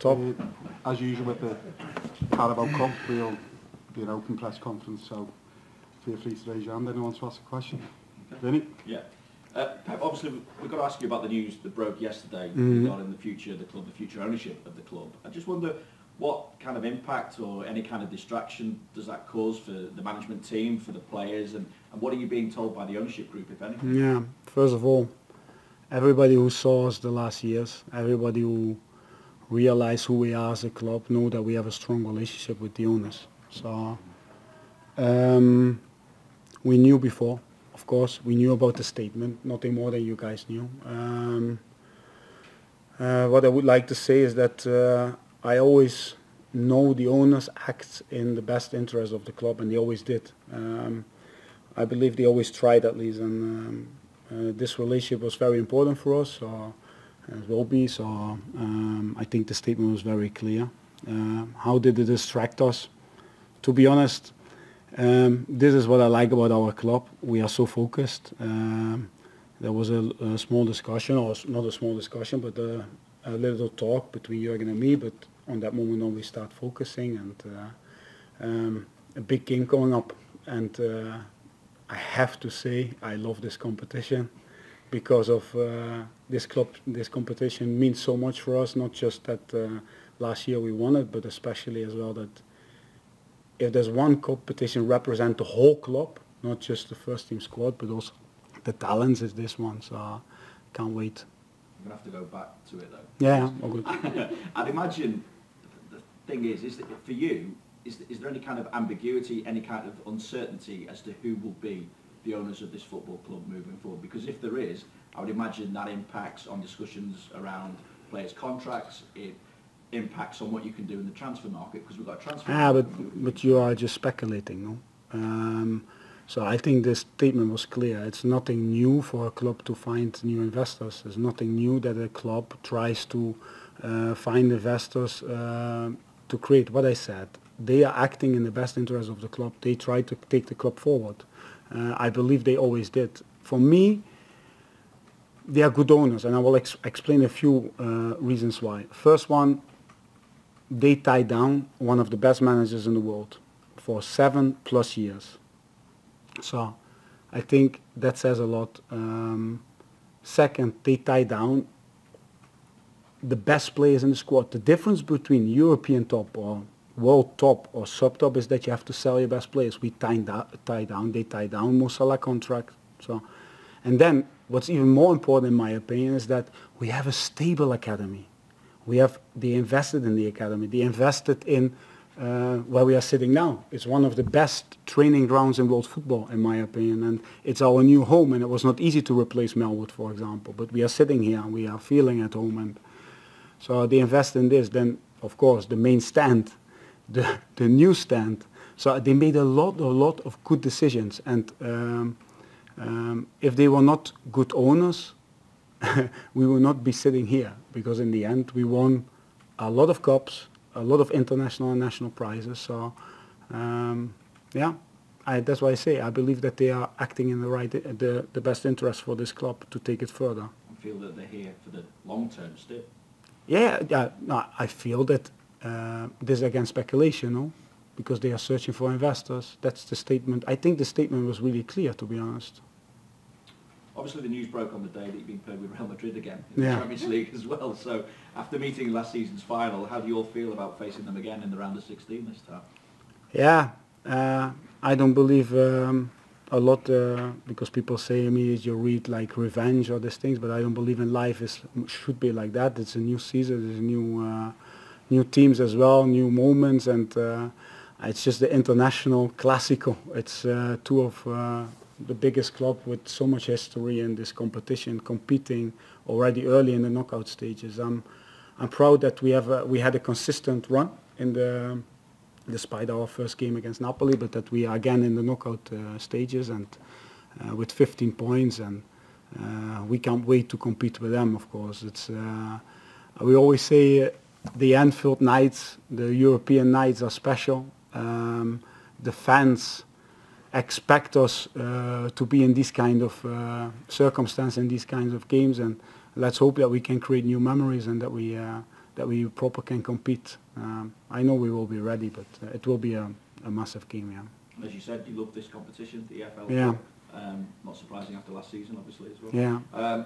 top. As usual with the Carabao Cup, we'll be an open press conference, so feel free to raise your hand. Anyone wants to ask a question? Vinny? Yeah. Pep, obviously we've got to ask you about the news that broke yesterday regarding the future of the club, the future ownership of the club. I just wonder what kind of impact or any kind of distraction does that cause for the management team, for the players, and what are you being told by the ownership group, if anything? Yeah, first of all, everybody who saw us the last years, everybody who realized who we are as a club, know that we have a strong relationship with the owners. So we knew before, of course, we knew about the statement, nothing more than you guys knew. What I would like to say is that I always know the owners act in the best interest of the club, and they always did. I believe they always tried at least, and this relationship was very important for us, so it will be. So I think the statement was very clear. How did it distract us? To be honest, this is what I like about our club. We are so focused. There was a small discussion, or not a small discussion, but a little talk between Jürgen and me, but on that moment on we start focusing, and a big game coming up, and I have to say I love this competition because of this club. This competition means so much for us, not just that last year we won it, but especially as well that if there's one competition represent the whole club, not just the first team squad, but also the talents, is this one. So can't wait. I'm going to have to go back to it though. Yeah, all good. I'd imagine the thing is that for you, is there any kind of ambiguity, any kind of uncertainty as to who will be the owners of this football club moving forward? Because if there is, I would imagine that impacts on discussions around players' contracts. It impacts on what you can do in the transfer market, because we've got a transfer market. But you are just speculating, no? So I think this statement was clear. It's nothing new for a club to find new investors. There's nothing new that a club tries to find investors to create. What I said, they are acting in the best interest of the club. They try to take the club forward. I believe they always did. For me, they are good owners, and I will explain a few reasons why. First one, they tied down one of the best managers in the world for 7+ years. So I think that says a lot. Second, they tied down the best players in the squad. The difference between European top or world top or sub top is that you have to sell your best players. They tied down Mo Salah contract. So, and then what's even more important in my opinion is that we have a stable academy. They invested in the academy. They invested in where we are sitting now. It's one of the best training grounds in world football, in my opinion, and it's our new home. And it was not easy to replace Melwood, for example, but we are sitting here and we are feeling at home. And so they invest in this. Then, of course, the main stand, the new stand. So they made a lot of good decisions. And if they were not good owners, we will not be sitting here, because in the end we won a lot of cups, a lot of international and national prizes. So yeah, that's why I say I believe that they are acting in the best interest for this club to take it further. I feel that they're here for the long term still. Yeah. No, I feel that this is against speculation, no? Because they are searching for investors. That's the statement. I think the statement was really clear, to be honest. Obviously, the news broke on the day that you've been paired with Real Madrid again in the Champions League as well. So, after meeting last season's final, how do you all feel about facing them again in the round of 16 this time? Yeah, I don't believe a lot because people say immediately you read like revenge or these things, but I don't believe in life should be like that. It's a new season, there's new teams as well, new moments, and it's just the international Clásico. It's two of the biggest club with so much history in this competition, competing already early in the knockout stages. I'm proud that we had a consistent run in despite our first game against Napoli, but that we are again in the knockout stages and with 15 points, and we can't wait to compete with them. Of course, we always say the Anfield nights, the European nights are special. The fans expect us to be in these kind of circumstances, in these kinds of games, and let's hope that we can create new memories and that we that we proper can compete. I know we will be ready, but it will be a massive game, yeah. As you said, you love this competition, the EFL. Yeah. Not surprising after last season, obviously, as well. Yeah.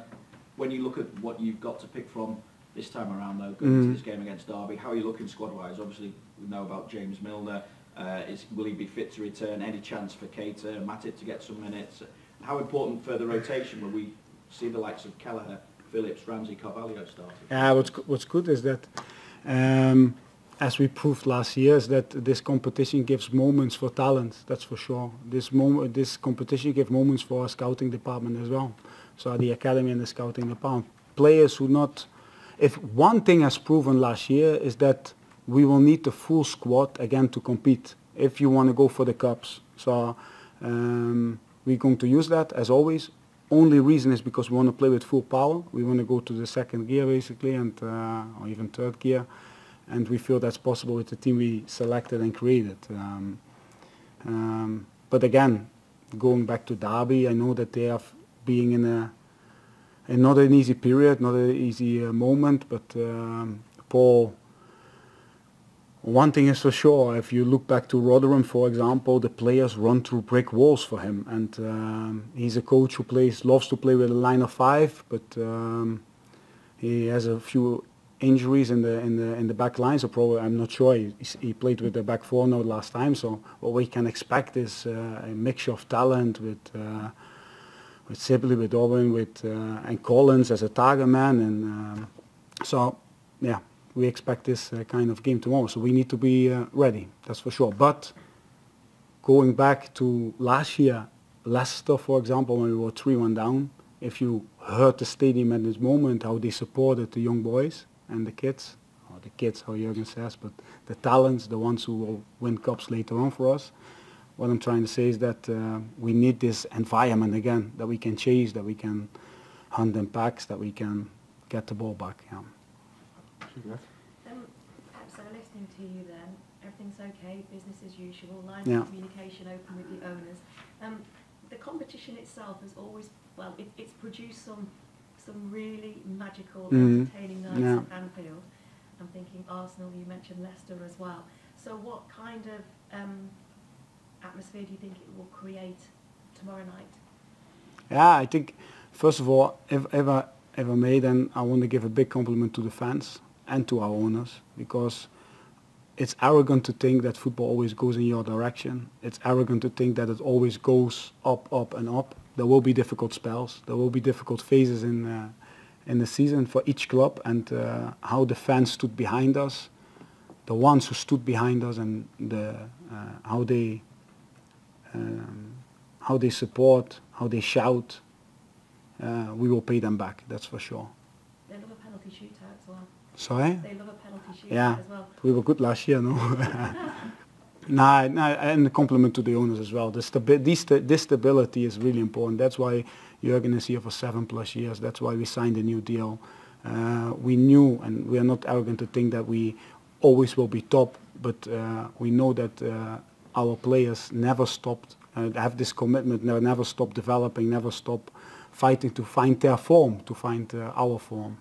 When you look at what you've got to pick from this time around, though, going into this game against Derby, how are you looking squad-wise? Obviously, we know about James Milner. Will he be fit to return? Any chance for Keita, Matip to get some minutes? How important for the rotation will we see the likes of Kelleher, Phillips, Ramsey, Carvalho starting? Yeah, what's good is that, as we proved last year, is that this competition gives moments for talent. That's for sure. This competition gives moments for our scouting department as well. So the academy and the scouting department, players who not. If one thing has proven last year is that we will need the full squad again to compete if you want to go for the cups. So we're going to use that as always. Only reason is because we want to play with full power. We want to go to the second gear basically, and or even third gear, and we feel that's possible with the team we selected and created. But again, going back to Derby, I know that they have being in not an easy period, not an easy moment, but Paul. One thing is for sure, if you look back to Rotherham, for example, the players run through brick walls for him, and he's a coach who loves to play with a line of 5, but he has a few injuries in the back line, so probably I'm not sure. He played with the back 4 now last time, so what we can expect is a mixture of talent with Sibley, with Darwin, and Collins as a target man, and so yeah. We expect this kind of game tomorrow, so we need to be ready, that's for sure. But going back to last year, Leicester, for example, when we were 3-1 down, if you heard the stadium at this moment, how they supported the young boys and the kids, or the kids, how Jürgen says, but the talents, the ones who will win cups later on for us, what I'm trying to say is that we need this environment again, that we can chase, that we can hunt in packs, that we can get the ball back. Yeah. So listening to you then, everything's okay, business as usual, lines Yeah. of communication open with the owners. The competition itself has always, well, it's produced some really magical, entertaining nights Yeah. at Anfield. I'm thinking Arsenal, you mentioned Leicester as well. So what kind of atmosphere do you think it will create tomorrow night? Yeah, I think, first of all, if I may, then I want to give a big compliment to the fans and to our owners, because it's arrogant to think that football always goes in your direction. It's arrogant to think that it always goes up, up and up. There will be difficult spells. There will be difficult phases in the season for each club, and how the fans stood behind us, the ones who stood behind us, and how they support, how they shout, we will pay them back, that's for sure. They love a penalty shootout as well. Sorry? They love a penalty shootout Yeah, as well. we were good last year, no? Nah, and a compliment to the owners as well. This stability is really important. That's why Jürgen is here for 7+ years. That's why we signed a new deal. We knew, and we are not arrogant to think that we always will be top, but we know that our players never stopped, have this commitment, never stop developing, never stop fighting to find their form, to find our form.